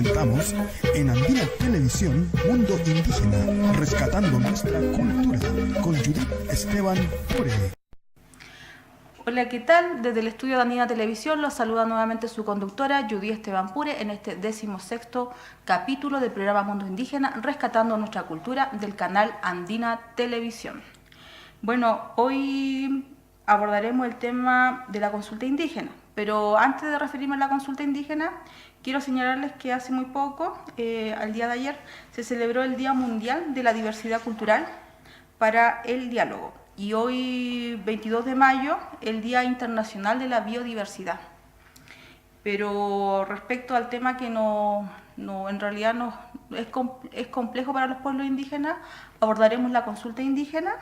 presentamos en Andina Televisión Mundo Indígena, rescatando nuestra cultura, con Judith Esteban Pure. Hola, ¿qué tal? Desde el estudio de Andina Televisión los saluda nuevamente su conductora Judith Esteban Pure en este 16º capítulo del programa Mundo Indígena, rescatando nuestra cultura del canal Andina Televisión. Bueno, hoy abordaremos el tema de la consulta indígena, pero antes de referirme a la consulta indígena, quiero señalarles que hace muy poco, al día de ayer, se celebró el Día Mundial de la Diversidad Cultural para el Diálogo. Y hoy, 22 de mayo, el Día Internacional de la Biodiversidad. Pero respecto al tema que en realidad es complejo para los pueblos indígenas, abordaremos la consulta indígena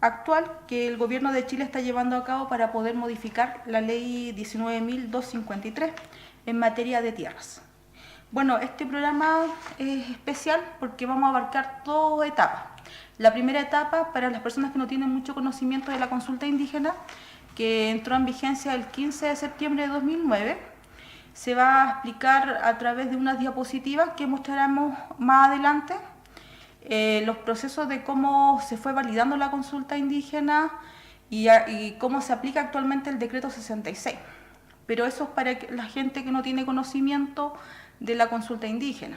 actual que el gobierno de Chile está llevando a cabo para poder modificar la ley 19.253 en materia de tierras. Bueno, este programa es especial porque vamos a abarcar dos etapas. La primera etapa, para las personas que no tienen mucho conocimiento de la consulta indígena, que entró en vigencia el 15 de septiembre de 2009, se va a explicar a través de unas diapositivas que mostraremos más adelante los procesos de cómo se fue validando la consulta indígena y cómo se aplica actualmente el decreto 66. Pero eso es para la gente que no tiene conocimiento de la consulta indígena.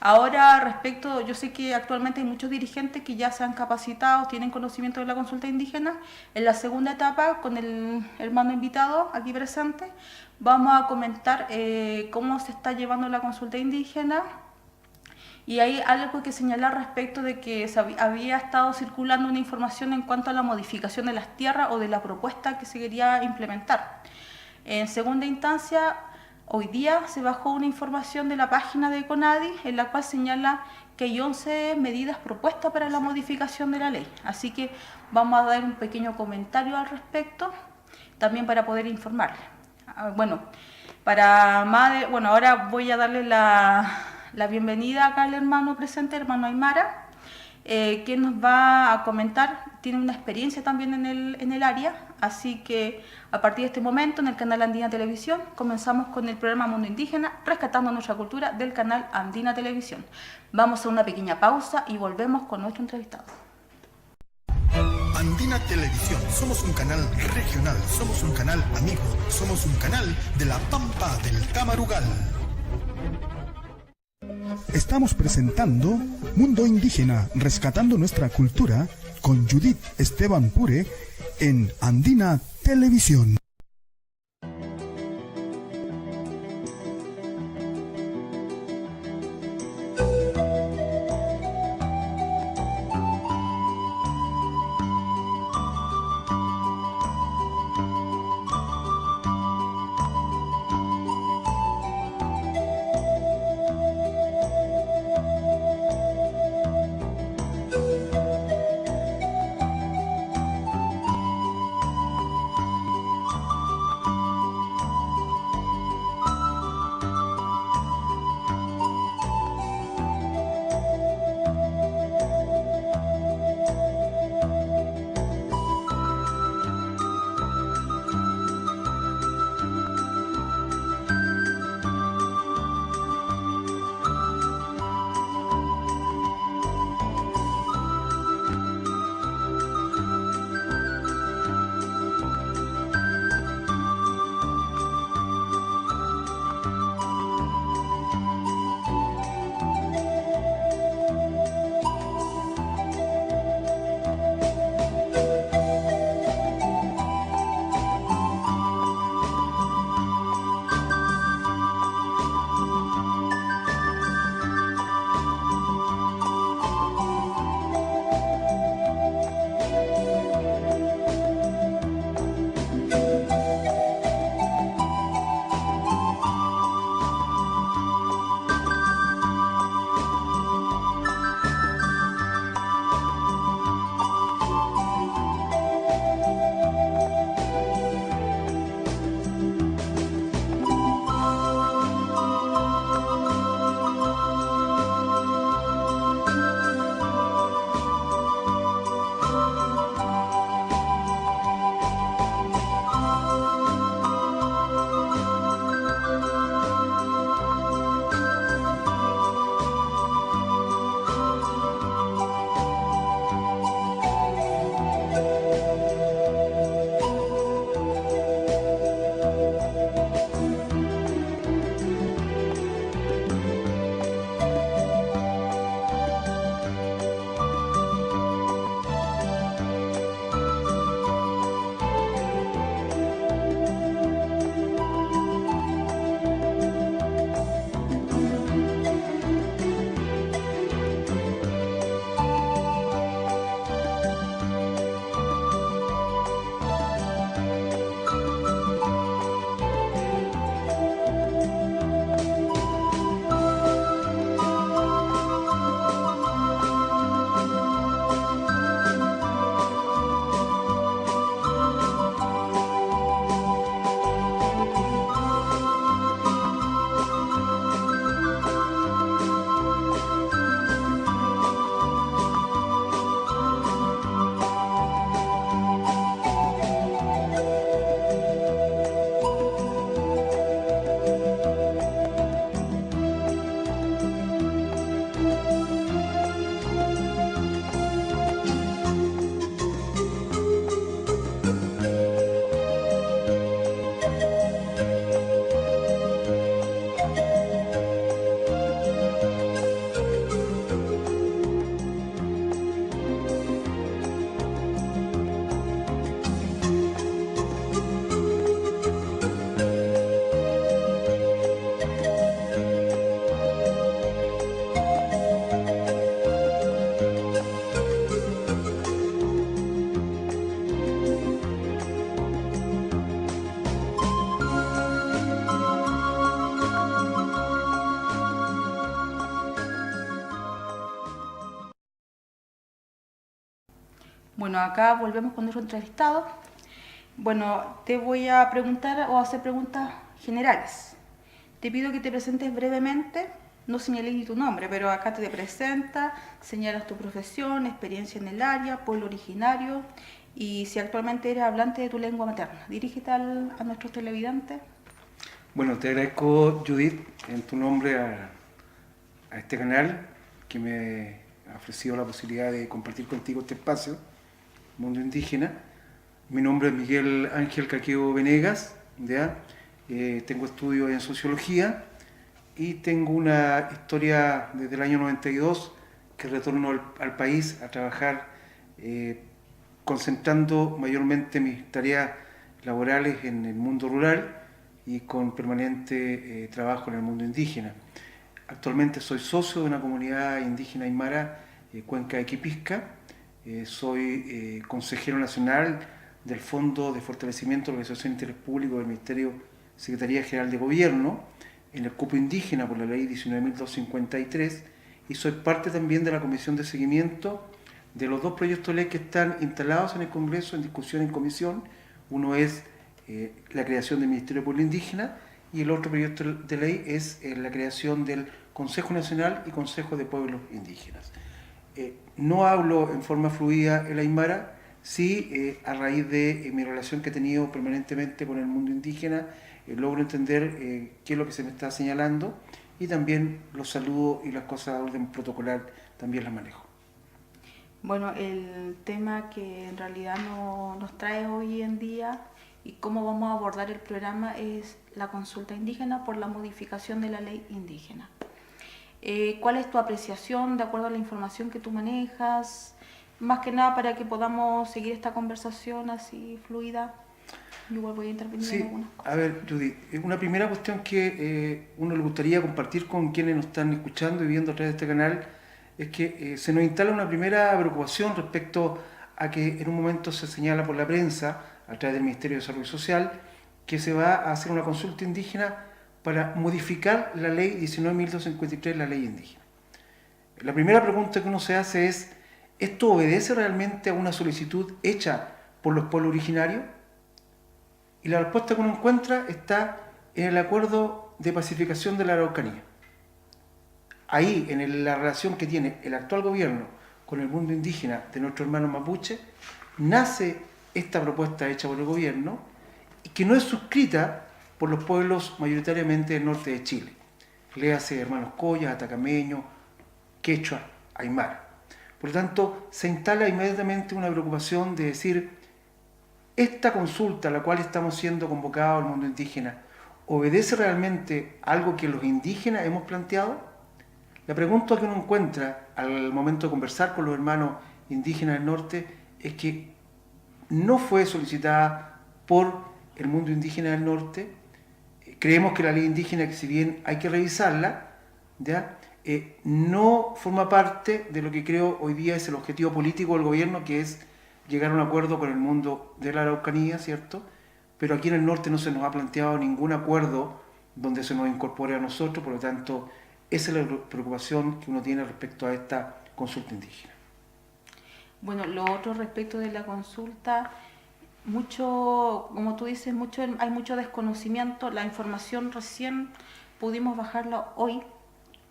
Ahora, respecto, yo sé que actualmente hay muchos dirigentes que ya se han capacitado, tienen conocimiento de la consulta indígena. En la segunda etapa, con el hermano invitado aquí presente, vamos a comentar cómo se está llevando la consulta indígena. Y hay algo que señalar respecto de que había estado circulando una información en cuanto a la modificación de las tierras o de la propuesta que se quería implementar. En segunda instancia, hoy día se bajó una información de la página de CONADI en la cual señala que hay 11 medidas propuestas para la modificación de la ley. Así que vamos a dar un pequeño comentario al respecto, también para poder informarles. Bueno, ahora voy a darle la bienvenida acá al hermano presente, hermano Aymara, quien nos va a comentar, tiene una experiencia también en el área, así que a partir de este momento en el canal Andina Televisión comenzamos con el programa Mundo Indígena, rescatando nuestra cultura del canal Andina Televisión. Vamos a una pequeña pausa y volvemos con nuestro entrevistado. Andina Televisión, somos un canal regional, somos un canal amigo, somos un canal de la Pampa del Tamarugal. Estamos presentando Mundo Indígena, rescatando nuestra cultura, con Judith Esteban Pure en Andina Televisión. Bueno, acá volvemos con nuestro entrevistado. Bueno, te voy a preguntar o hacer preguntas generales. Te pido que te presentes brevemente, no señales ni tu nombre, pero acá te presentas, señalas tu profesión, experiencia en el área, pueblo originario y si actualmente eres hablante de tu lengua materna. Dirígete a nuestros televidentes. Bueno, te agradezco, Judith, en tu nombre a este canal que me ha ofrecido la posibilidad de compartir contigo este espacio, Mundo Indígena. Mi nombre es Miguel Ángel Caqueo Venegas, ¿ya? Tengo estudios en sociología y tengo una historia desde el año 92 que retorno al país a trabajar concentrando mayormente mis tareas laborales en el mundo rural y con permanente trabajo en el mundo indígena. Actualmente soy socio de una comunidad indígena aymara, Cuenca de Quipisca. Soy consejero nacional del Fondo de Fortalecimiento de la Organización de Interés Público del Ministerio Secretaría General de Gobierno en el cupo indígena por la ley 19.253 y soy parte también de la comisión de seguimiento de los dos proyectos de ley que están instalados en el Congreso en discusión en comisión. Uno es la creación del Ministerio de Pueblo Indígena y el otro proyecto de ley es la creación del Consejo Nacional y Consejo de Pueblos Indígenas. No hablo en forma fluida el aymara, sí a raíz de mi relación que he tenido permanentemente con el mundo indígena, logro entender qué es lo que se me está señalando y también los saludos y las cosas de orden protocolar también las manejo. Bueno, el tema que en realidad nos trae hoy en día y cómo vamos a abordar el programa es la consulta indígena por la modificación de la ley indígena. ¿Cuál es tu apreciación de acuerdo a la información que tú manejas? Más que nada para que podamos seguir esta conversación así fluida. Yo igual voy a intervenir en algunas cosas. A ver, Judith, una primera cuestión que uno le gustaría compartir con quienes nos están escuchando y viendo a través de este canal es que se nos instala una primera preocupación respecto a que en un momento se señala por la prensa, a través del Ministerio de Desarrollo Social, que se va a hacer una consulta indígena para modificar la ley 19.253, la ley indígena. La primera pregunta que uno se hace es, ¿esto obedece realmente a una solicitud hecha por los pueblos originarios? Y la respuesta que uno encuentra está en el acuerdo de pacificación de la Araucanía. Ahí, en la relación que tiene el actual gobierno con el mundo indígena de nuestros hermanos mapuche, nace esta propuesta hecha por el gobierno y que no es suscrita por los pueblos mayoritariamente del norte de Chile. Léase hermanos Coya, atacameños, quechua, aymara. Por lo tanto, se instala inmediatamente una preocupación de decir, esta consulta a la cual estamos siendo convocados al mundo indígena, ¿obedece realmente algo que los indígenas hemos planteado? La pregunta que uno encuentra al momento de conversar con los hermanos indígenas del norte es que no fue solicitada por el mundo indígena del norte. Creemos que la ley indígena, que si bien hay que revisarla, ¿ya? No forma parte de lo que creo hoy día es el objetivo político del gobierno, que es llegar a un acuerdo con el mundo de la Araucanía, ¿cierto? Pero aquí en el norte no se nos ha planteado ningún acuerdo donde se nos incorpore a nosotros, por lo tanto, esa es la preocupación que uno tiene respecto a esta consulta indígena. Bueno, lo otro respecto de la consulta, mucho, como tú dices, hay mucho desconocimiento. La información recién pudimos bajarla hoy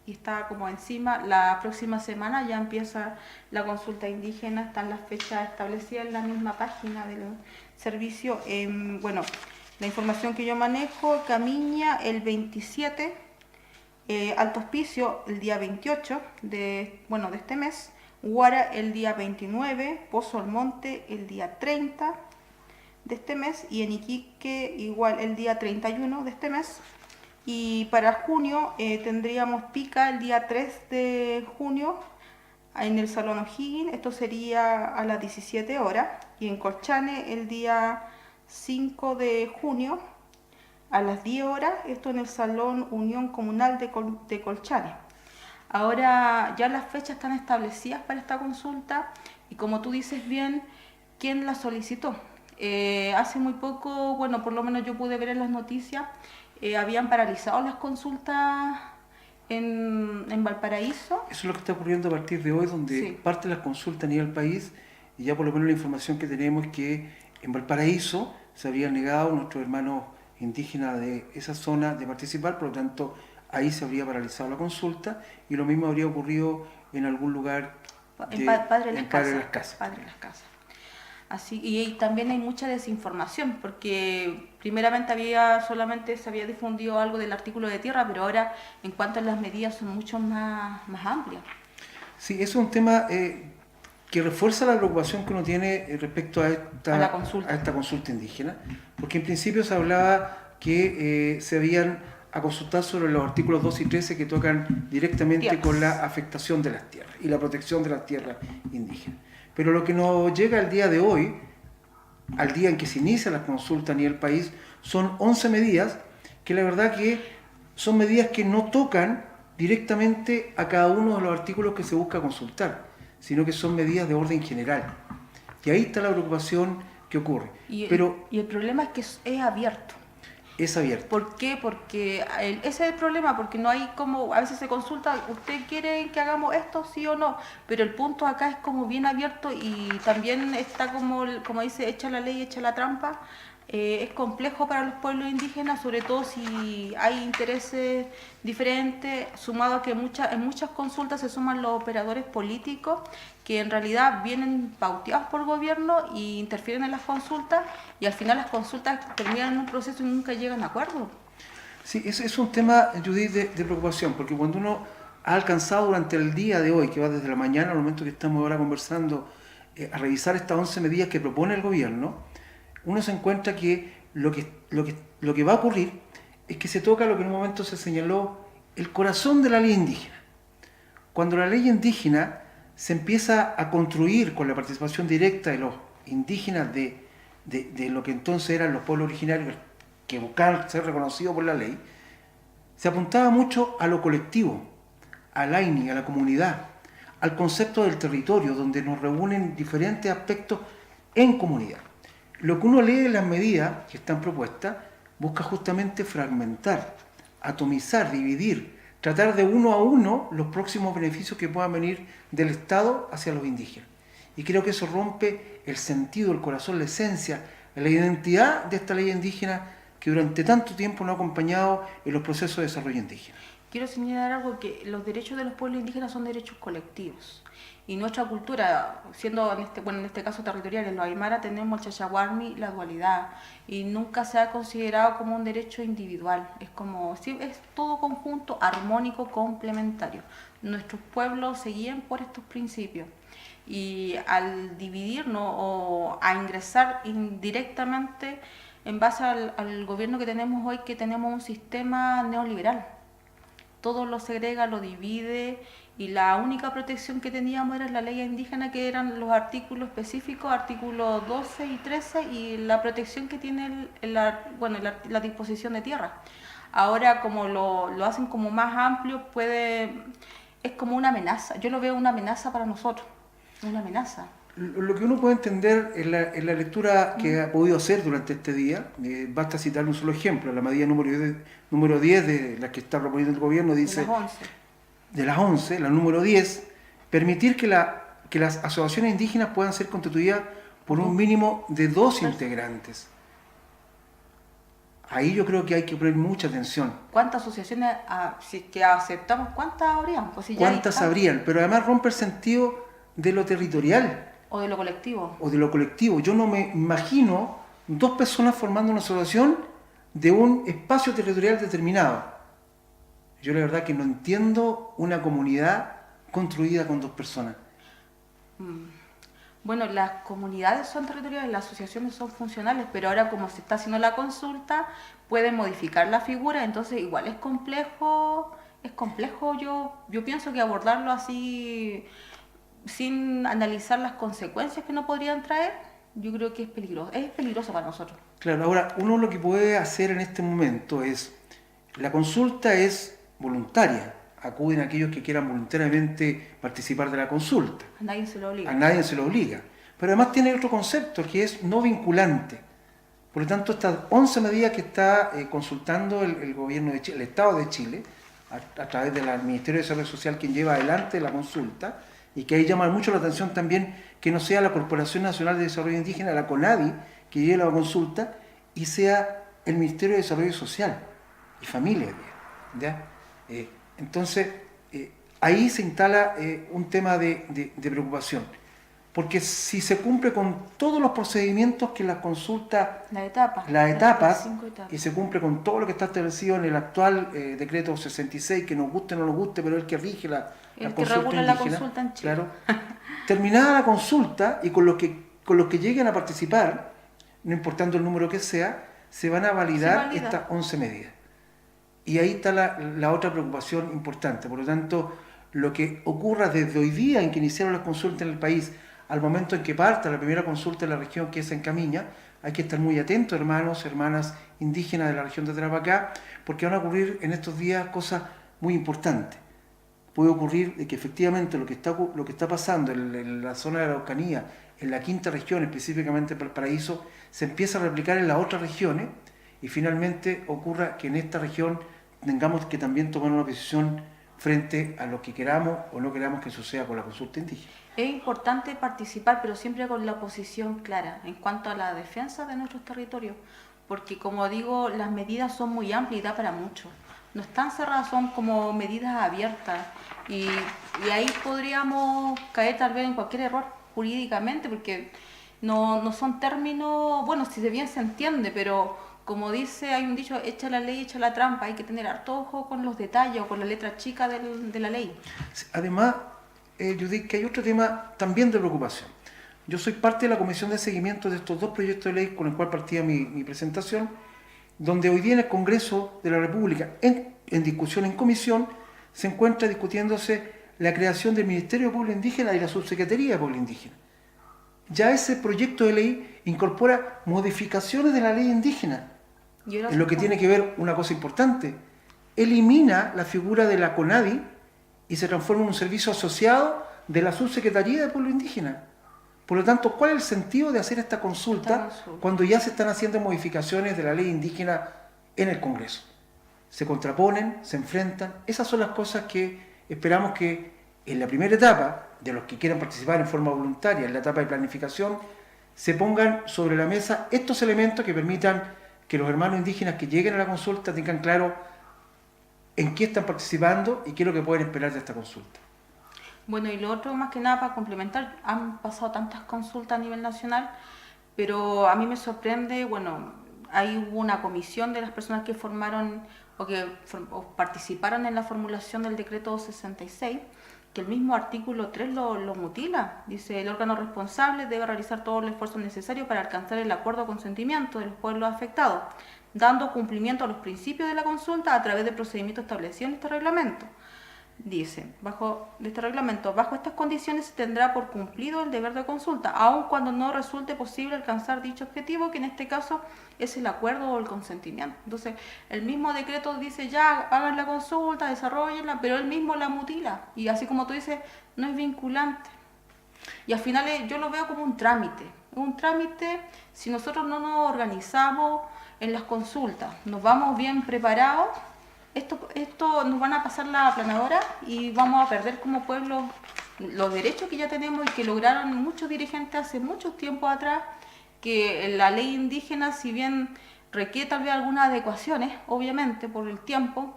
y está como encima. La próxima semana ya empieza la consulta indígena, están las fechas establecidas en la misma página del servicio. Bueno, la información que yo manejo, Camiña el 27, Alto Hospicio el día 28 de este mes, Huara el día 29, Pozo Almonte el día 30 de este mes y en Iquique igual el día 31 de este mes. Y para junio tendríamos Pica el día 3 de junio en el Salón O'Higgins, esto sería a las 17 horas, y en Colchane el día 5 de junio a las 10 horas, esto en el Salón Unión Comunal de Colchane. Ahora ya las fechas están establecidas para esta consulta y como tú dices bien, ¿quién la solicitó? Hace muy poco, bueno, por lo menos yo pude ver en las noticias, habían paralizado las consultas en Valparaíso. Eso es lo que está ocurriendo a partir de hoy, donde sí. parte de las consultas a nivel país y ya por lo menos la información que tenemos es que en Valparaíso se habría negado a nuestros hermanos indígenas de esa zona de participar, por lo tanto ahí se habría paralizado la consulta, y lo mismo habría ocurrido en algún lugar En Padre en Las Padre Las Casas. Casas. Padre Las Casas. Así, y también hay mucha desinformación, porque primeramente se había difundido algo del artículo de tierra, pero ahora en cuanto a las medidas son mucho más amplias. Sí, eso es un tema que refuerza la preocupación que uno tiene respecto a esta consulta indígena, porque en principio se hablaba que se habían a consultar sobre los artículos 2 y 13 que tocan directamente Tierras. con la afectación de las tierras y la protección de las tierras indígenas. Pero lo que nos llega al día de hoy, al día en que se inicia la consulta a nivel país, son 11 medidas que la verdad que son medidas que no tocan directamente a cada uno de los artículos que se busca consultar, sino que son medidas de orden general. Y ahí está la preocupación que ocurre. Y Pero el problema es que es abierto. es abierto. ¿Por qué? Porque ese es el problema, porque no hay como, a veces se consulta, ¿usted quiere que hagamos esto, sí o no? Pero el punto acá es como bien abierto y también está como dice, echa la ley, echa la trampa. Es complejo para los pueblos indígenas, sobre todo si hay intereses diferentes, sumado a que en muchas consultas se suman los operadores políticos que en realidad vienen pauteados por gobierno e interfieren en las consultas, y al final las consultas terminan en un proceso y nunca llegan a acuerdo. Sí, es un tema, Judith, de preocupación, porque cuando uno ha alcanzado durante el día de hoy, que va desde la mañana al momento que estamos ahora conversando, a revisar estas 11 medidas que propone el gobierno, uno se encuentra que lo que va a ocurrir es que se toca lo que en un momento se señaló el corazón de la ley indígena. Cuando la ley indígena se empieza a construir con la participación directa de los indígenas de lo que entonces eran los pueblos originarios que buscaban ser reconocidos por la ley, se apuntaba mucho a lo colectivo, al AINI, a la comunidad, al concepto del territorio, donde nos reúnen diferentes aspectos en comunidad. Lo que uno lee en las medidas que están propuestas busca justamente fragmentar, atomizar, dividir, tratar de uno a uno los próximos beneficios que puedan venir del Estado hacia los indígenas. Y creo que eso rompe el sentido, el corazón, la esencia, la identidad de esta ley indígena que durante tanto tiempo nos ha acompañado en los procesos de desarrollo indígena. Quiero señalar algo, que los derechos de los pueblos indígenas son derechos colectivos. Y nuestra cultura, siendo en este caso territorial, en los Aymara tenemos el chachahuarmi, la dualidad, y nunca se ha considerado como un derecho individual. Es como, sí, es todo conjunto, armónico, complementario. Nuestros pueblos se guían por estos principios. Y al dividirnos o a ingresar indirectamente en base al gobierno que tenemos hoy, que tenemos un sistema neoliberal. Todo lo segrega, lo divide, y la única protección que teníamos era la ley indígena, que eran los artículos específicos, artículos 12 y 13, y la protección que tiene la disposición de tierra. Ahora, como lo hacen como más amplio, es como una amenaza. Yo lo veo una amenaza para nosotros, una amenaza. Lo que uno puede entender en la lectura que ha podido hacer durante este día, basta citar un solo ejemplo, la medida número 10 de la que está proponiendo el gobierno dice, de las 11, la número 10, permitir que las asociaciones indígenas puedan ser constituidas por un mínimo de 2 integrantes. Ahí yo creo que hay que poner mucha atención. ¿Cuántas asociaciones, si que aceptamos, cuántas habrían? Pues si ¿Cuántas habrían? Pero además rompe el sentido de lo territorial. O de lo colectivo. O de lo colectivo. Yo no me imagino 2 personas formando una asociación de un espacio territorial determinado. Yo la verdad que no entiendo una comunidad construida con 2 personas. Bueno, las comunidades son territoriales, las asociaciones son funcionales, pero ahora como se está haciendo la consulta, pueden modificar la figura, entonces igual es complejo, yo pienso que abordarlo así, sin analizar las consecuencias que no podrían traer, yo creo que es peligroso para nosotros. Claro, ahora uno lo que puede hacer en este momento es, la consulta es voluntaria, acuden aquellos que quieran voluntariamente participar de la consulta. A nadie se lo obliga. A nadie se lo obliga. Pero además tiene otro concepto que es no vinculante. Por lo tanto, estas 11 medidas que está consultando el gobierno de Chile, el Estado de Chile, a través del Ministerio de Desarrollo Social, quien lleva adelante la consulta, y que ahí llama mucho la atención también que no sea la Corporación Nacional de Desarrollo Indígena, la CONADI, que lleve la consulta, y sea el Ministerio de Desarrollo Social y Familia, ¿ya? Entonces, ahí se instala un tema de preocupación, porque si se cumple con todos los procedimientos que las consultas, las etapas, y se cumple con todo lo que está establecido en el actual decreto 66, que nos guste o no nos guste, pero es el que rige la consulta indígena, la consulta en Chile. Claro, terminada la consulta y con los que lleguen a participar, no importando el número que sea, se van a validar estas 11 medidas. Y ahí está la otra preocupación importante. Por lo tanto, lo que ocurra desde hoy día en que iniciaron las consultas en el país, al momento en que parta la primera consulta en la región, que es en Camiña, hay que estar muy atentos, hermanos, hermanas indígenas de la región de Tarapacá, porque van a ocurrir en estos días cosas muy importantes. Puede ocurrir de que efectivamente lo que está pasando en la zona de la Araucanía, en la quinta región, específicamente Valparaíso, se empieza a replicar en las otras regiones, y finalmente ocurra que en esta región tengamos que también tomar una decisión frente a lo que queramos o no queramos que suceda con la consulta indígena. Es importante participar, pero siempre con la posición clara en cuanto a la defensa de nuestros territorios, porque como digo, las medidas son muy amplias y da para mucho. No están cerradas, son como medidas abiertas, y ahí podríamos caer tal vez en cualquier error jurídicamente, porque no son términos, bueno, si bien se entiende, pero como dice, hay un dicho, echa la ley, echa la trampa, hay que tener harto ojo con los detalles o con la letra chica de la ley. Además, Judith, que hay otro tema también de preocupación. Yo soy parte de la comisión de seguimiento de estos dos proyectos de ley con el cual partía mi presentación, donde hoy día en el Congreso de la República, en discusión en comisión, se encuentra discutiéndose la creación del Ministerio de Pueblo Indígena y la Subsecretaría de Pueblo Indígena. Ya ese proyecto de ley incorpora modificaciones de la ley indígena, en lo que tiene que ver una cosa importante: elimina la figura de la CONADI y se transforma en un servicio asociado de la Subsecretaría de Pueblo Indígena. Por lo tanto, ¿cuál es el sentido de hacer esta consulta cuando ya se están haciendo modificaciones de la ley indígena en el Congreso? Se contraponen, se enfrentan. Esas son las cosas que esperamos que en la primera etapa, de los que quieran participar en forma voluntaria, en la etapa de planificación, se pongan sobre la mesa estos elementos que permitan que los hermanos indígenas que lleguen a la consulta tengan claro en qué están participando y qué es lo que pueden esperar de esta consulta. Bueno, y lo otro, más que nada, para complementar, han pasado tantas consultas a nivel nacional, pero a mí me sorprende, bueno, hubo una comisión de las personas que formaron o participaron en la formulación del decreto 66, que el mismo artículo 3 lo mutila. Dice: el órgano responsable debe realizar todo el esfuerzo necesario para alcanzar el acuerdo o consentimiento de los pueblos afectados, dando cumplimiento a los principios de la consulta a través de procedimientos establecidos en este reglamento. Dice, bajo estas condiciones se tendrá por cumplido el deber de consulta, aun cuando no resulte posible alcanzar dicho objetivo, que en este caso es el acuerdo o el consentimiento. Entonces, el mismo decreto dice: ya, hagan la consulta, desarrollenla, pero él mismo la mutila, y así como tú dices, no es vinculante. Y al final yo lo veo como un trámite. Si nosotros no nos organizamos en las consultas, nos vamos bien preparados, esto nos van a pasar la aplanadora y vamos a perder como pueblo los derechos que ya tenemos y que lograron muchos dirigentes hace mucho tiempo atrás, que la ley indígena, si bien requiere tal vez algunas adecuaciones, obviamente por el tiempo,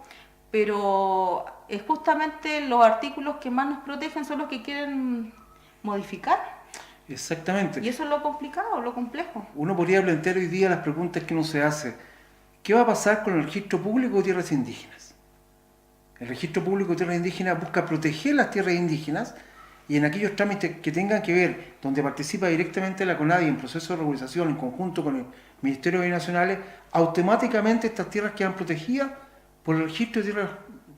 pero es justamente los artículos que más nos protegen son los que quieren modificar. Exactamente. Y eso es lo complicado, lo complejo. Uno podría plantear hoy día las preguntas que uno se hace. ¿Qué va a pasar con el registro público de tierras indígenas? El registro público de tierras indígenas busca proteger las tierras indígenas, y en aquellos trámites que tengan que ver, donde participa directamente la CONADI en proceso de regularización en conjunto con el Ministerio de Bienes Nacionales, automáticamente estas tierras quedan protegidas por el registro de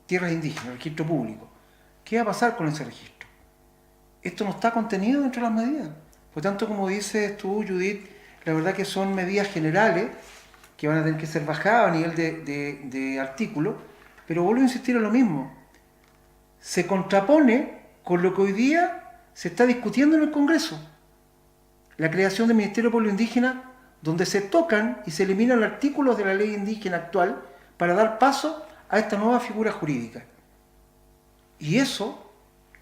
tierras indígenas, el registro público. ¿Qué va a pasar con ese registro? Esto no está contenido dentro de las medidas. Por tanto, como dices tú, Judith, la verdad que son medidas generales que van a tener que ser bajadas a nivel de artículo, pero vuelvo a insistir en lo mismo. Se contrapone con lo que hoy día se está discutiendo en el Congreso. La creación del Ministerio de Pueblo Indígena, donde se tocan y se eliminan artículos de la ley indígena actual para dar paso a esta nueva figura jurídica. Y eso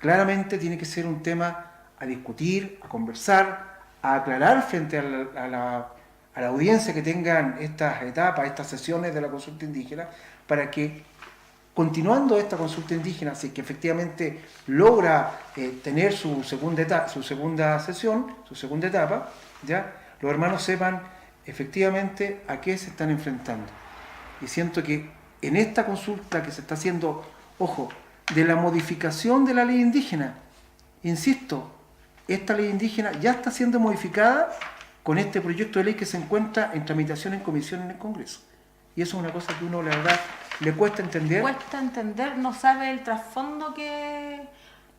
claramente tiene que ser un tema a discutir, a conversar, a aclarar frente a la audiencia que tengan estas etapas, estas sesiones de la consulta indígena, para que, continuando esta consulta indígena, si es que efectivamente logra tener su segunda sesión, su segunda etapa, ¿ya? Los hermanos sepan efectivamente a qué se están enfrentando. Y siento que en esta consulta que se está haciendo, ojo, de la modificación de la ley indígena, insisto, esta ley indígena ya está siendo modificada con este proyecto de ley que se encuentra en tramitación en comisión en el Congreso. Y eso es una cosa que uno, la verdad, le cuesta entender. Cuesta entender, no sabe el trasfondo que...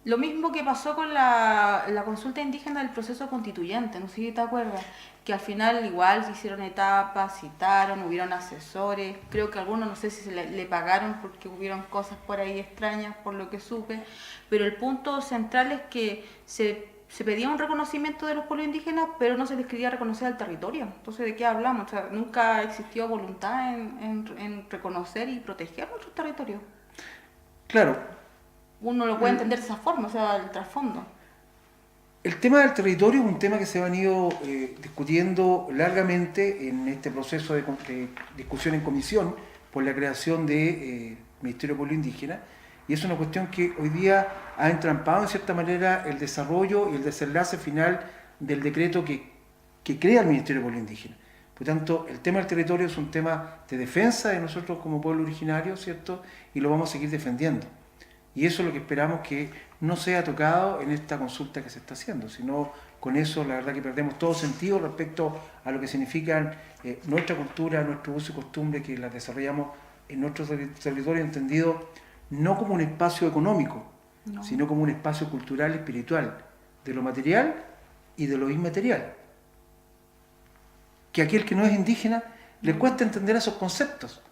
Lo mismo que pasó con la consulta indígena del proceso constituyente, no sé si te acuerdas, que al final igual se hicieron etapas, citaron, hubieron asesores, creo que algunos no sé si le pagaron porque hubieron cosas por ahí extrañas, por lo que supe, pero el punto central es que se pedía un reconocimiento de los pueblos indígenas, pero no se les quería reconocer al territorio. Entonces, ¿de qué hablamos? O sea, nunca existió voluntad en reconocer y proteger nuestros territorios. Claro. Uno lo puede entender de esa forma, o sea, el trasfondo. El tema del territorio es un tema que se ha venido discutiendo largamente en este proceso de discusión en comisión por la creación del Ministerio de Pueblo Indígena, y es una cuestión que hoy día ha entrampado en cierta manera el desarrollo y el desenlace final del decreto que crea el Ministerio de Pueblo Indígena. Por tanto, el tema del territorio es un tema de defensa de nosotros como pueblo originario, ¿cierto? Y lo vamos a seguir defendiendo. Y eso es lo que esperamos que no sea tocado en esta consulta que se está haciendo, sino con eso la verdad que perdemos todo sentido respecto a lo que significan nuestra cultura, nuestro uso y costumbre, que las desarrollamos en nuestro territorio entendido no como un espacio económico, no, sino como un espacio cultural y espiritual, de lo material y de lo inmaterial. Que a aquel que no es indígena le cuesta entender esos conceptos.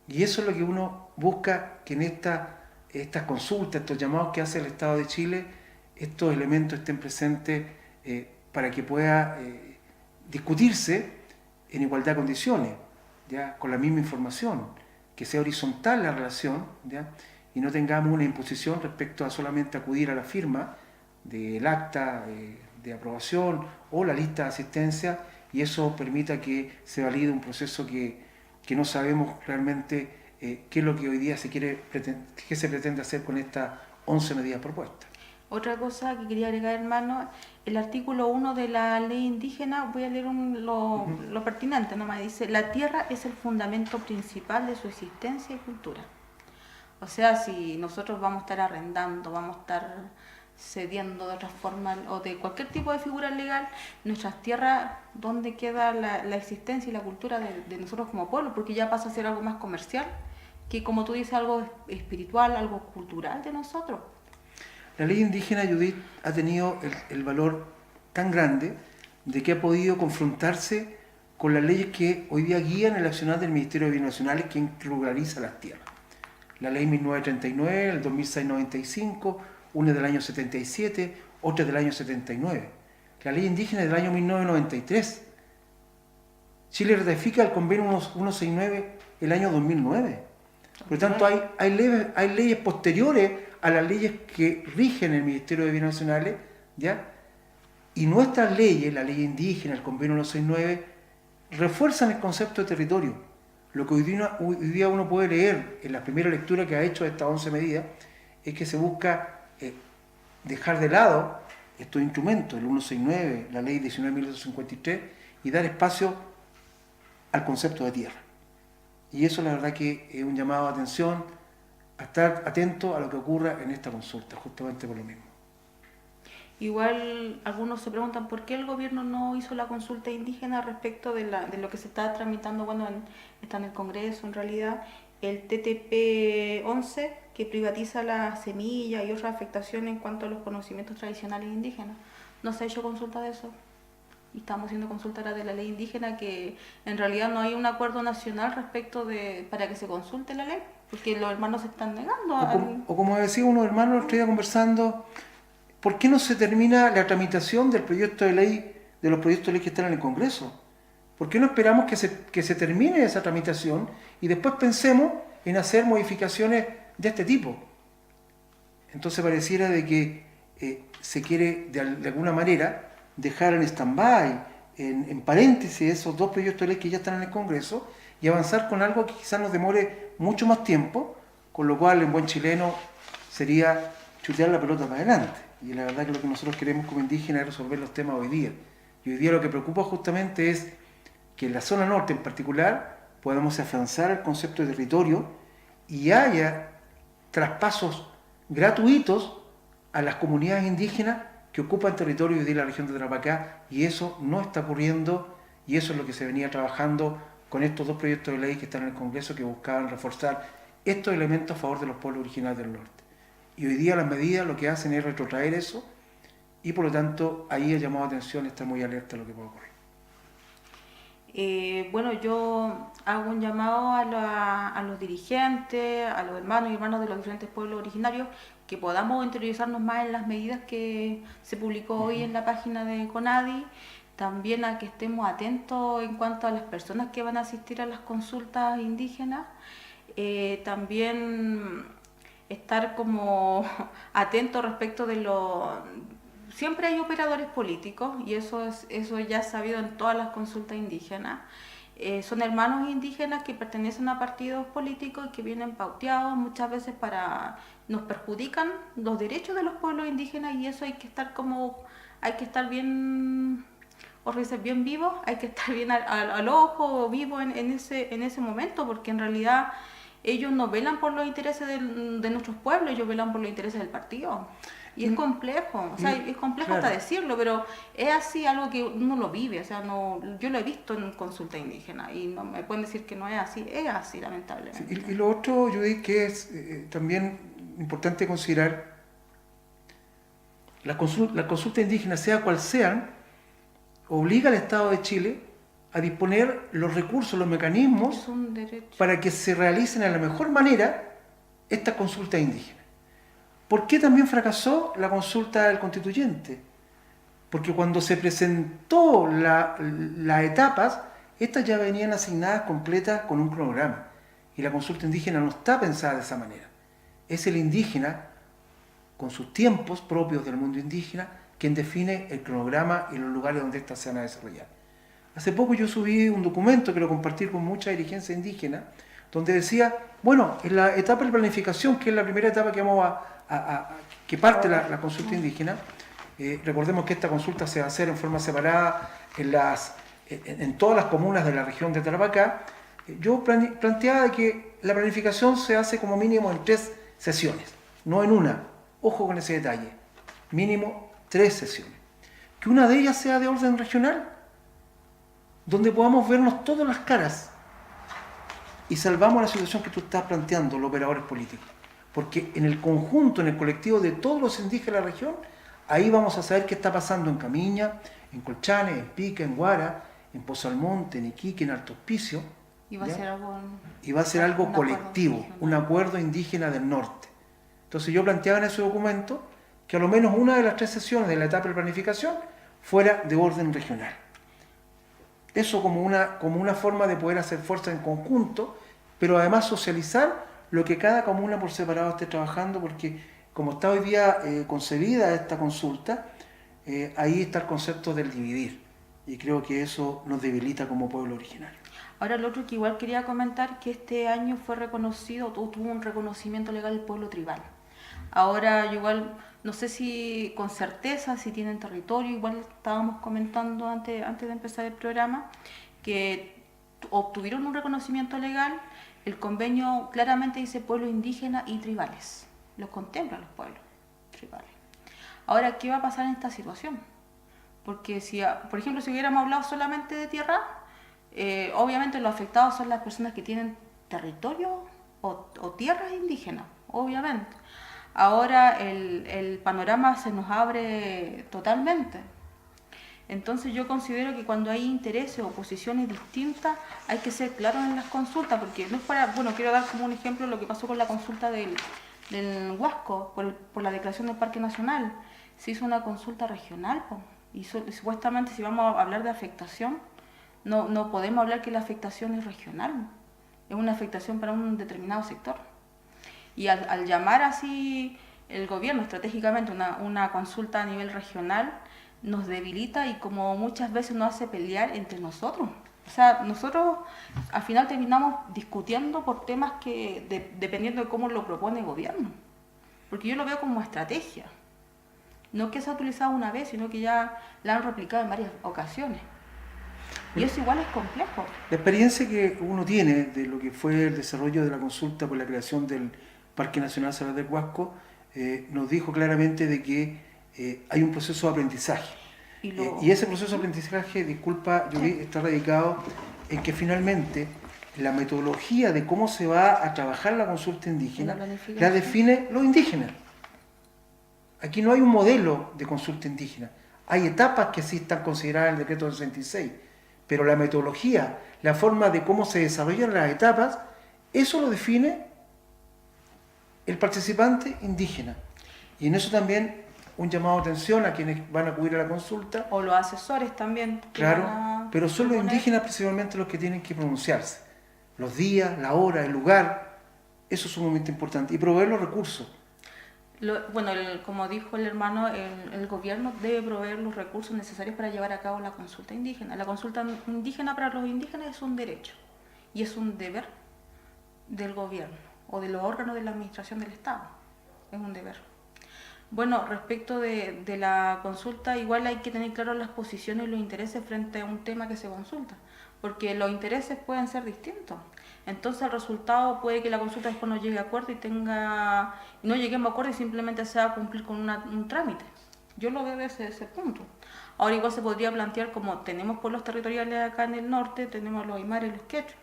Y eso es lo que uno busca, que en estas consultas, estos llamados que hace el Estado de Chile, estos elementos estén presentes para que pueda discutirse en igualdad de condiciones, ¿ya? Con la misma información, que sea horizontal la relación, ¿ya? Y no tengamos una imposición respecto a solamente acudir a la firma del acta de aprobación o la lista de asistencia, y eso permita que se valide un proceso que no sabemos realmente qué es lo que hoy día qué se pretende hacer con estas 11 medidas propuestas. Otra cosa que quería agregar, hermano, el artículo 1 de la ley indígena, voy a leer lo pertinente, nomás dice: la tierra es el fundamento principal de su existencia y cultura. O sea, si nosotros vamos a estar arrendando, vamos a estar cediendo de otra forma o de cualquier tipo de figura legal, nuestras tierras, ¿dónde queda la existencia y la cultura de nosotros como pueblo? Porque ya pasa a ser algo más comercial, que como tú dices, algo espiritual, algo cultural de nosotros. La ley indígena, Judith, ha tenido el valor tan grande de que ha podido confrontarse con las leyes que hoy día guían el accionar del Ministerio de Bienes Nacionales, que regulariza las tierras. La ley 1939, el 2695, una del año 77, otra del año 79. La ley indígena es del año 1993. Chile ratifica el convenio 169 el año 2009. Por lo tanto, hay leyes posteriores a las leyes que rigen el Ministerio de Bienes Nacionales, ¿ya? Y nuestras leyes, la ley indígena, el convenio 169, refuerzan el concepto de territorio. Lo que hoy día uno puede leer en la primera lectura que ha hecho de estas 11 medidas es que se busca dejar de lado estos instrumentos, el 169, la ley 19.253, y dar espacio al concepto de tierra. Y eso la verdad que es un llamado de atención a estar atento a lo que ocurra en esta consulta, justamente por lo mismo. Igual algunos se preguntan por qué el gobierno no hizo la consulta indígena respecto de lo que se está tramitando cuando está en el Congreso, en realidad, el TTP-11, que privatiza la semilla y otras afectaciones en cuanto a los conocimientos tradicionales indígenas. No se ha hecho consulta de eso. Y estamos haciendo consulta ahora de la ley indígena, que en realidad no hay un acuerdo nacional respecto para que se consulte la ley, porque los hermanos se están negando. O como decía uno de los hermanos, el otro día conversando, ¿por qué no se termina la tramitación del proyecto de ley, de los proyectos de ley que están en el Congreso? ¿Por qué no esperamos que se termine esa tramitación y después pensemos en hacer modificaciones de este tipo? Entonces pareciera de que se quiere de alguna manera dejar en stand-by, en paréntesis, esos dos proyectos de ley que ya están en el Congreso y avanzar con algo que quizás nos demore mucho más tiempo, con lo cual en buen chileno sería chutear la pelota para adelante. Y la verdad que lo que nosotros queremos como indígenas es resolver los temas hoy día. Y hoy día lo que preocupa justamente es que en la zona norte en particular podamos afianzar el concepto de territorio y haya traspasos gratuitos a las comunidades indígenas que ocupan territorio hoy día en la región de Tarapacá, y eso no está ocurriendo, y eso es lo que se venía trabajando con estos dos proyectos de ley que están en el Congreso, que buscaban reforzar estos elementos a favor de los pueblos originarios del norte. Y hoy día las medidas lo que hacen es retrotraer eso, y por lo tanto ahí ha llamado la atención, está muy alerta a lo que puede ocurrir. Bueno, yo hago un llamado a los dirigentes, a los hermanos y hermanas de los diferentes pueblos originarios, que podamos interiorizarnos más en las medidas que se publicó hoy en la página de CONADI, también a que estemos atentos en cuanto a las personas que van a asistir a las consultas indígenas, también estar como atentos respecto de Siempre hay operadores políticos, y eso ya es sabido en todas las consultas indígenas. Son hermanos indígenas que pertenecen a partidos políticos y que vienen pauteados muchas veces nos perjudican los derechos de los pueblos indígenas, y eso hay que estar bien, o bien vivos, hay que estar bien al ojo vivo en ese momento, porque en realidad ellos no velan por los intereses de nuestros pueblos, ellos velan por los intereses del partido. Y es complejo, es complejo claro. hasta decirlo, pero es así, algo que uno lo vive, yo lo he visto en consulta indígena y no me pueden decir que no es así lamentablemente. Sí, y lo otro, Judith, que es también importante considerar, la consulta indígena, sea cual sean, obliga al Estado de Chile a disponer los recursos, los mecanismos para que se realicen de la mejor manera estas consultas indígenas. ¿Por qué también fracasó la consulta del constituyente? Porque cuando se presentó las etapas, estas ya venían asignadas completas con un cronograma. Y la consulta indígena no está pensada de esa manera. Es el indígena, con sus tiempos propios del mundo indígena, quien define el cronograma y los lugares donde éstas se van a desarrollar. Hace poco yo subí un documento que lo compartí con mucha dirigencia indígena, donde decía, bueno, en la etapa de planificación, que es la primera etapa que vamos que parte la consulta indígena, recordemos que esta consulta se va a hacer en forma separada en todas las comunas de la región de Tarapacá. Yo planteaba que la planificación se hace como mínimo en 3 sesiones, no en una. Ojo con ese detalle, mínimo 3 sesiones. Que una de ellas sea de orden regional, donde podamos vernos todas las caras y salvamos la situación que tú estás planteando, los operadores políticos. Porque en el conjunto, en el colectivo de todos los indígenas de la región, ahí vamos a saber qué está pasando en Camiña, en Colchane, en Pica, en Guara, en Pozo Almonte, en Iquique, en Alto Hospicio. Y va a ser algo colectivo, un acuerdo indígena del norte. Entonces yo planteaba en ese documento que a lo menos una de las 3 sesiones de la etapa de planificación fuera de orden regional. Eso como una forma de poder hacer fuerza en conjunto, pero además socializar lo que cada comuna por separado esté trabajando, porque como está hoy día concebida esta consulta, ahí está el concepto del dividir, y creo que eso nos debilita como pueblo originario. Ahora, lo otro que igual quería comentar, que este año fue reconocido, tuvo un reconocimiento legal el pueblo tribal. Ahora, yo igual, no sé si con certeza, si tienen territorio, igual estábamos comentando antes de empezar el programa, que obtuvieron un reconocimiento legal. El convenio claramente dice pueblos indígenas y tribales, los contempla los pueblos tribales. Ahora, ¿qué va a pasar en esta situación? Porque por ejemplo, si hubiéramos hablado solamente de tierra, obviamente los afectados son las personas que tienen territorio o tierras indígenas, obviamente. Ahora el panorama se nos abre totalmente. Entonces yo considero que cuando hay intereses o posiciones distintas hay que ser claros en las consultas, porque no es quiero dar como un ejemplo lo que pasó con la consulta del Huasco, por la declaración del Parque Nacional. Se hizo una consulta regional, y supuestamente si vamos a hablar de afectación, no podemos hablar que la afectación es regional, es una afectación para un determinado sector. Y al llamar así el gobierno estratégicamente una consulta a nivel regional nos debilita y como muchas veces nos hace pelear entre nosotros. O sea, nosotros al final terminamos discutiendo por temas que dependiendo de cómo lo propone el gobierno. Porque yo lo veo como estrategia. No que se ha utilizado una vez, sino que ya la han replicado en varias ocasiones. Y eso igual es complejo. La experiencia que uno tiene de lo que fue el desarrollo de la consulta por la creación del Parque Nacional Salar del Huasco nos dijo claramente de que hay un proceso de aprendizaje. Y ese proceso de aprendizaje, disculpa, Judith, está radicado en que finalmente la metodología de cómo se va a trabajar la consulta indígena la define los indígenas. Aquí no hay un modelo de consulta indígena. Hay etapas que sí están consideradas en el decreto del 66, pero la metodología, la forma de cómo se desarrollan las etapas, eso lo define el participante indígena. Y en eso también un llamado de atención a quienes van a acudir a la consulta. O los asesores también. Claro, pero son los indígenas principalmente los que tienen que pronunciarse. Los días, la hora, el lugar, eso es sumamente importante. Y proveer los recursos. Como dijo el hermano, el gobierno debe proveer los recursos necesarios para llevar a cabo la consulta indígena. La consulta indígena para los indígenas es un derecho y es un deber del gobierno o de los órganos de la administración del Estado. Es un deber. Bueno, respecto de la consulta, igual hay que tener claro las posiciones y los intereses frente a un tema que se consulta, porque los intereses pueden ser distintos. Entonces el resultado puede que la consulta después no llegue a acuerdo y no lleguemos a acuerdo y simplemente se va a cumplir con un trámite. Yo lo veo desde ese punto. Ahora igual se podría plantear como tenemos pueblos territoriales acá en el norte, tenemos los aymaras y los quechuas.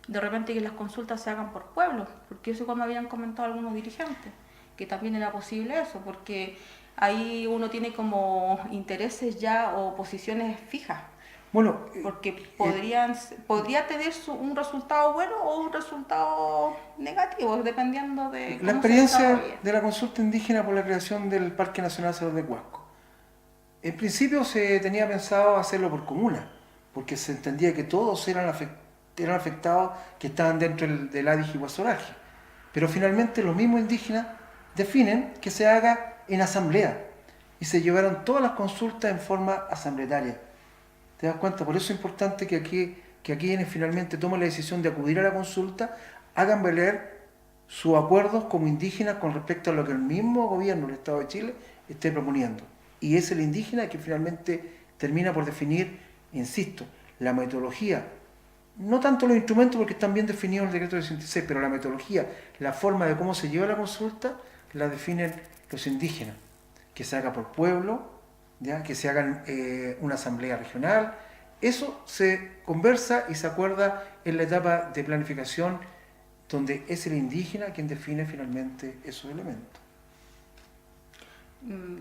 De repente que las consultas se hagan por pueblos, porque eso como habían comentado algunos dirigentes, que también era posible eso, porque ahí uno tiene como intereses ya o posiciones fijas. Bueno, porque podría tener un resultado bueno o un resultado negativo, dependiendo de cómo la experiencia de la consulta indígena por la creación del Parque Nacional Salar del Huasco. En principio se tenía pensado hacerlo por comuna, porque se entendía que todos eran afectados que estaban dentro del Adige y Guasoraje. Pero finalmente los mismos indígenas definen que se haga en asamblea y se llevaron todas las consultas en forma asamblearia. ¿Te das cuenta? Por eso es importante que aquí quienes finalmente toman la decisión de acudir a la consulta hagan valer sus acuerdos como indígenas con respecto a lo que el mismo gobierno del Estado de Chile esté proponiendo. Y es el indígena que finalmente termina por definir, insisto, la metodología. No tanto los instrumentos porque están bien definidos en el decreto del 66, pero la metodología, la forma de cómo se lleva la consulta, la definen los indígenas. Que se haga por pueblo, ¿ya? Que se haga una asamblea regional. Eso se conversa y se acuerda en la etapa de planificación, donde es el indígena quien define finalmente esos elementos.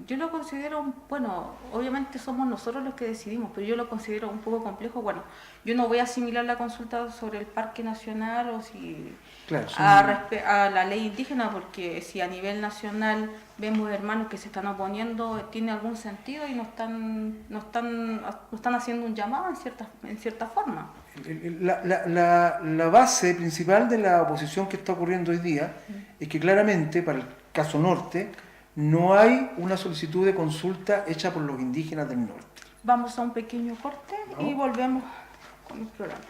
Yo lo considero, bueno, obviamente somos nosotros los que decidimos, pero yo lo considero un poco complejo. Bueno, yo no voy a asimilar la consulta sobre el Parque Nacional o si claro, a la ley indígena, porque si a nivel nacional vemos hermanos que se están oponiendo, tiene algún sentido y no están haciendo un llamado en cierta forma. La base principal de la oposición que está ocurriendo hoy día es que claramente para el caso norte no hay una solicitud de consulta hecha por los indígenas del norte. Vamos a un pequeño corte y volvemos con el programa.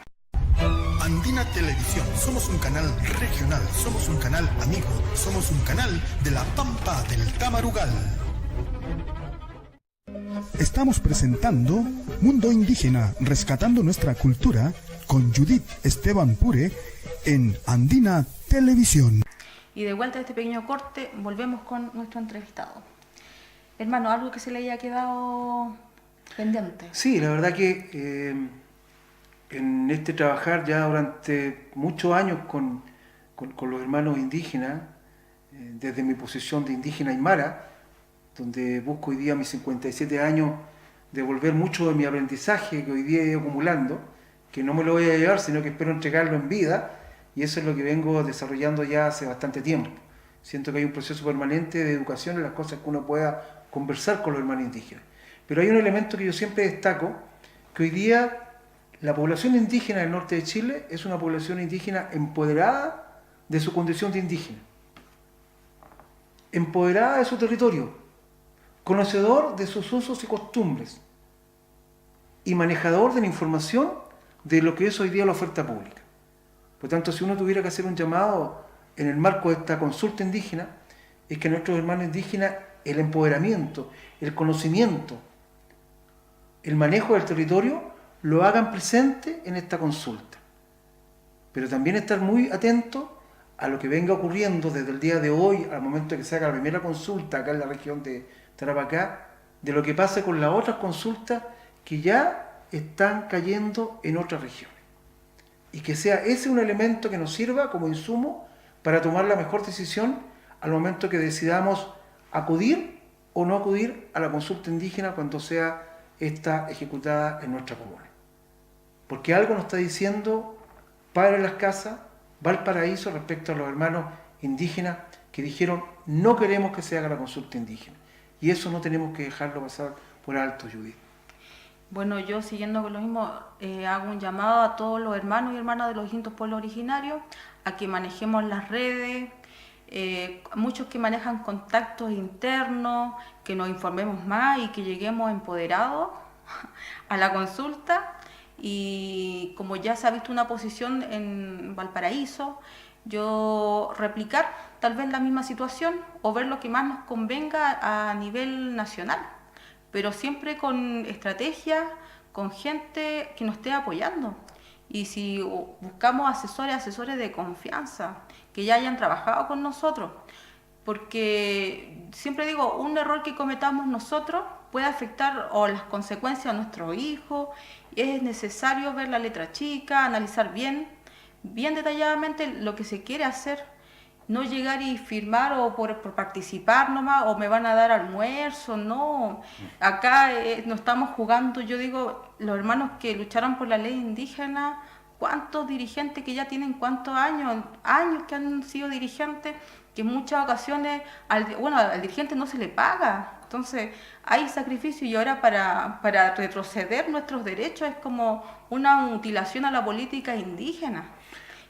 Andina Televisión, somos un canal regional, somos un canal amigo, somos un canal de la Pampa del Tamarugal. Estamos presentando Mundo Indígena, rescatando nuestra cultura, con Judith Esteban Pure en Andina Televisión. Y de vuelta a este pequeño corte, volvemos con nuestro entrevistado. Hermano, ¿algo que se le haya quedado pendiente? Sí, la verdad que en este trabajar ya durante muchos años con los hermanos indígenas, desde mi posición de indígena aymara, donde busco hoy día mis 57 años devolver mucho de mi aprendizaje que hoy día he ido acumulando, que no me lo voy a llevar, sino que espero entregarlo en vida. Y eso es lo que vengo desarrollando ya hace bastante tiempo. Siento que hay un proceso permanente de educación en las cosas que uno pueda conversar con los hermanos indígenas. Pero hay un elemento que yo siempre destaco, que hoy día la población indígena del norte de Chile es una población indígena empoderada de su condición de indígena. empoderada de su territorio, conocedor de sus usos y costumbres y manejador de la información de lo que es hoy día la oferta pública. Por tanto, si uno tuviera que hacer un llamado en el marco de esta consulta indígena, es que nuestros hermanos indígenas el empoderamiento, el conocimiento, el manejo del territorio lo hagan presente en esta consulta. Pero también estar muy atentos a lo que venga ocurriendo desde el día de hoy, al momento de que se haga la primera consulta acá en la región de Tarapacá, de lo que pase con las otras consultas que ya están cayendo en otras regiones. Y que sea ese un elemento que nos sirva como insumo para tomar la mejor decisión al momento que decidamos acudir o no acudir a la consulta indígena cuando sea esta ejecutada en nuestra comuna. Porque algo nos está diciendo Padre Las Casas, Valparaíso, respecto a los hermanos indígenas que dijeron no queremos que se haga la consulta indígena. Y eso no tenemos que dejarlo pasar por alto, Judith. Bueno, yo siguiendo con lo mismo, hago un llamado a todos los hermanos y hermanas de los distintos pueblos originarios a que manejemos las redes, muchos que manejan contactos internos, que nos informemos más y que lleguemos empoderados a la consulta. Y como ya se ha visto una posición en Valparaíso, yo replicar tal vez la misma situación o ver lo que más nos convenga a nivel nacional, pero siempre con estrategia, con gente que nos esté apoyando. Y si buscamos asesores de confianza, que ya hayan trabajado con nosotros, porque siempre digo, un error que cometamos nosotros puede afectar o las consecuencias a nuestros hijos, y es necesario ver la letra chica, analizar bien detalladamente lo que se quiere hacer, no llegar y firmar o por participar nomás, o me van a dar almuerzo, no. Acá no estamos jugando, yo digo, los hermanos que lucharon por la ley indígena, cuántos dirigentes que ya tienen cuántos años que han sido dirigentes, que en muchas ocasiones al dirigente no se le paga. Entonces hay sacrificio, y ahora para retroceder nuestros derechos es como una mutilación a la política indígena.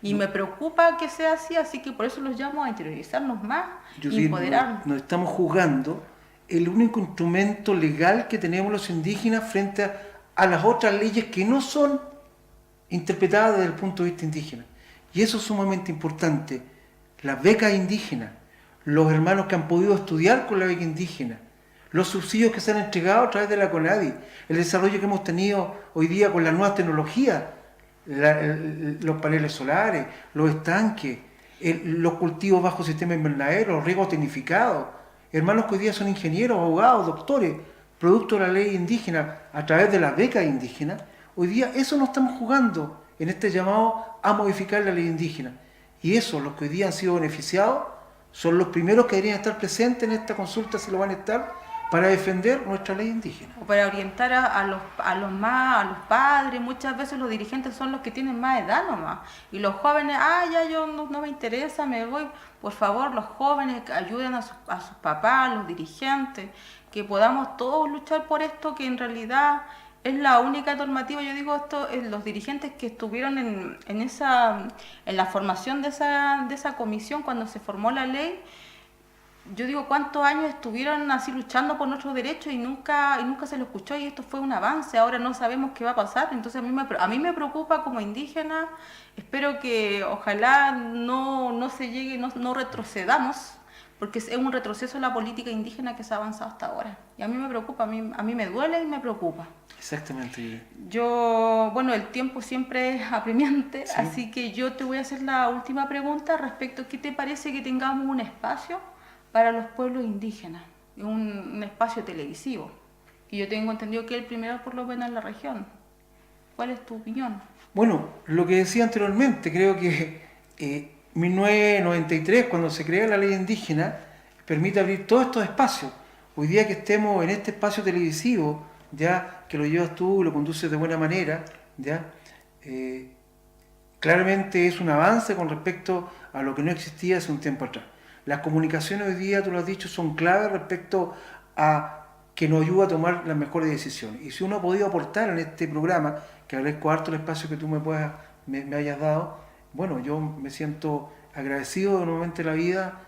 Y me preocupa que sea así que por eso los llamo a interiorizarnos más y empoderarnos. Nos estamos jugando el único instrumento legal que tenemos los indígenas frente a las otras leyes que no son interpretadas desde el punto de vista indígena. Y eso es sumamente importante. Las becas indígenas, los hermanos que han podido estudiar con la beca indígena, los subsidios que se han entregado a través de la CONADI, el desarrollo que hemos tenido hoy día con las nuevas tecnologías, los paneles solares, los estanques, los cultivos bajo sistema invernadero, los riegos tecnificados, hermanos que hoy día son ingenieros, abogados, doctores, producto de la ley indígena, a través de las becas indígenas. Hoy día eso no estamos jugando en este llamado a modificar la ley indígena. Y eso, los que hoy día han sido beneficiados, son los primeros que deberían estar presentes en esta consulta, si lo van a estar, para defender nuestra ley indígena. O para orientar a los padres. Muchas veces los dirigentes son los que tienen más edad nomás. Y los jóvenes, yo no me interesa, me voy. Por favor, los jóvenes ayuden a sus papás, los dirigentes, que podamos todos luchar por esto, que en realidad es la única alternativa. Yo digo esto, los dirigentes que estuvieron en la formación de esa comisión cuando se formó la ley, yo digo, ¿cuántos años estuvieron así luchando por nuestros derechos y nunca se lo escuchó? Y esto fue un avance, ahora no sabemos qué va a pasar. Entonces a mí me preocupa como indígena. Espero que ojalá no se llegue, no retrocedamos, porque es un retroceso en la política indígena que se ha avanzado hasta ahora. Y a mí me preocupa, a mí me duele y me preocupa. Exactamente. El tiempo siempre es apremiante, sí. Así que yo te voy a hacer la última pregunta respecto a qué te parece que tengamos un espacio para los pueblos indígenas, un espacio televisivo. Y yo tengo entendido que es el primero por lo menos en la región. ¿Cuál es tu opinión? Bueno, lo que decía anteriormente, creo que 1993, cuando se crea la ley indígena, permite abrir todos estos espacios. Hoy día que estemos en este espacio televisivo, ya que lo llevas tú, lo conduces de buena manera, ya claramente es un avance con respecto a lo que no existía hace un tiempo atrás. Las comunicaciones hoy día, tú lo has dicho, son clave respecto a que nos ayuda a tomar las mejores decisiones. Y si uno ha podido aportar en este programa, que agradezco harto el espacio que tú me hayas dado, bueno, yo me siento agradecido nuevamente de la vida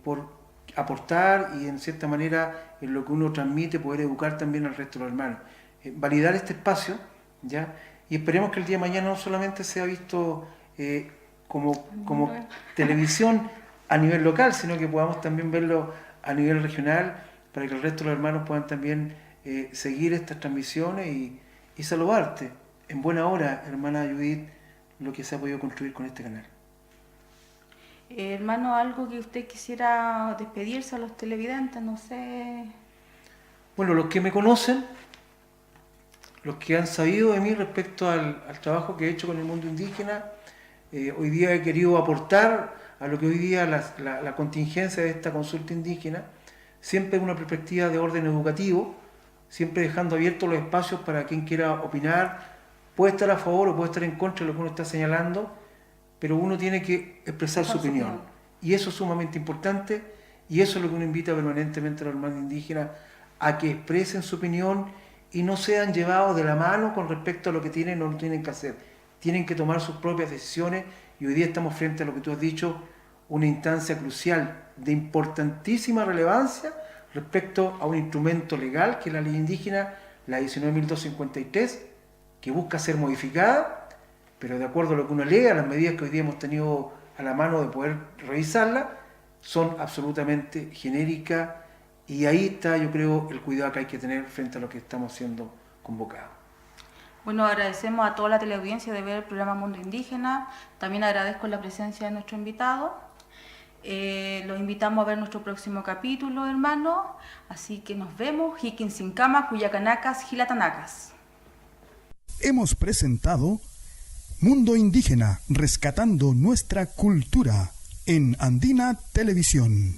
por aportar y en cierta manera en lo que uno transmite poder educar también al resto de los hermanos. Validar este espacio, ¿ya? Y esperemos que el día de mañana no solamente sea visto como televisión a nivel local, sino que podamos también verlo a nivel regional para que el resto de los hermanos puedan también seguir estas transmisiones y saludarte en buena hora, hermana Judith, lo que se ha podido construir con este canal. Hermano, algo que usted quisiera despedirse a los televidentes, no sé. Bueno, los que me conocen, los que han sabido de mí respecto al trabajo que he hecho con el mundo indígena, hoy día he querido aportar a lo que hoy día la contingencia de esta consulta indígena, siempre en una perspectiva de orden educativo, siempre dejando abiertos los espacios para quien quiera opinar, puede estar a favor o puede estar en contra de lo que uno está señalando, pero uno tiene que expresar su opinión. Y eso es sumamente importante, y eso es lo que uno invita permanentemente a los hermanos indígenas, a que expresen su opinión y no sean llevados de la mano con respecto a lo que tienen o no tienen que hacer. Tienen que tomar sus propias decisiones, y hoy día estamos frente a lo que tú has dicho, una instancia crucial de importantísima relevancia respecto a un instrumento legal que es la ley indígena, la 19.253, que busca ser modificada, pero de acuerdo a lo que uno lee, a las medidas que hoy día hemos tenido a la mano de poder revisarla, son absolutamente genéricas, y ahí está, yo creo, el cuidado que hay que tener frente a lo que estamos siendo convocados. Bueno, agradecemos a toda la teleaudiencia de ver el programa Mundo Indígena. También agradezco la presencia de nuestro invitado. Los invitamos a ver nuestro próximo capítulo, hermanos. Así que nos vemos. Hikinsinkama, Cuyacanacas, Gilatanacas. Hemos presentado Mundo Indígena, rescatando nuestra cultura en Andina Televisión.